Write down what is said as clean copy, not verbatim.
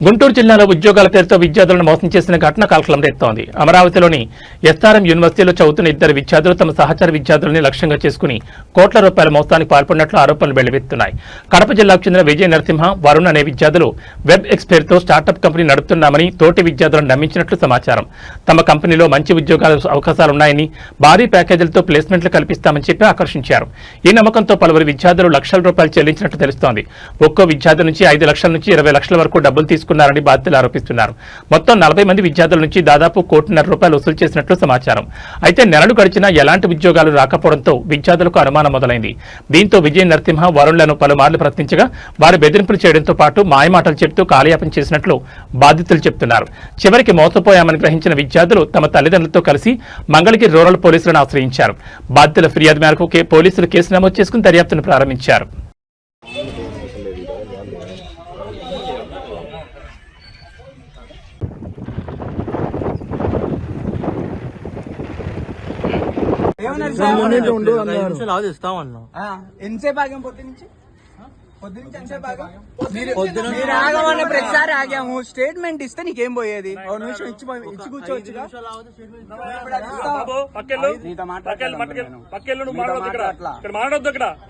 గుంటూరు జిల్లాలో ఉద్యోగాల పేరుతో విద్యార్థులను మోసం చేసిన ఘటన కలకలం రేపుతోంది. అమరావతిలోని ఎస్ఆర్ఎం యూనివర్సిటీలో చదువుతున్న ఇద్దరు విద్యార్థులు తమ సహచర విద్యార్థులని లక్ష్యంగా చేసుకుని కోట్ల రూపాయల మోసానికి పాల్పడినట్లు ఆరోపణలు వెల్లువెత్తుతున్నాయి. కడప జిల్లాకు చెందిన విజయ నరసింహ, వరుణ్ అనే విద్యార్థులు వెబ్ ఎక్స్ పేరుతో స్టార్టప్ కంపెనీ నడుపుతున్నామని తోటి విద్యార్థులను నమ్మించినట్లు సమాచారం. తమ కంపెనీలో మంచి ఉద్యోగాల అవకాశాలున్నాయని, భారీ ప్యాకేజీలతో ప్లేస్మెంట్లు కల్పిస్తామని చెప్పి ఆకర్షించారు. ఈ నమ్మకంతో పలువురు విద్యార్థులు లక్షల రూపాయలు చెల్లించినట్లు తెలుస్తోంది. ఒక్కో విద్యార్థి నుంచి 5 లక్షల నుంచి 20 లక్షల వరకు డబ్బులు తీసుకున్నారని బాధితులు ఆరోపిస్తున్నారు. మొత్తం 40 మంది విద్యార్థుల నుంచి దాదాపు ₹1.5 వసూలు చేసినట్లు సమాచారం. అయితే నెలలు గడిచినా ఎలాంటి ఉద్యోగాలు రాకపోవడంతో విద్యార్థులకు అనుమానం మొదలైంది. దీంతో విజయ నరసింహ, వరుణ్లను పలుమార్లు ప్రశ్నించగా వారు బెదిరింపులు చేయడంతో పాటు మాయమాటలు చెబుతూ కాలయాపన చేసినట్లు బాధితులు చెబుతున్నారు. చివరికి మోసపోయామని గ్రహించిన విద్యార్థులు తమ తల్లిదండ్రులతో కలిసి మంగళగిరి రూరల్ పోలీసులను ఆశ్రయించారు. బాధితుల ఫిర్యాదు మేరకు పోలీసులు కేసు నమోదు చేసుకుని దర్యాప్తును ప్రారంభించారు. ఎంతసేపు ఆగాం? ప్రతిసారి ఆగాము. స్టేట్మెంట్ ఇస్తే నీకేం పోయేది? నిమిషం ఇచ్చి కూర్చోవచ్చుగా.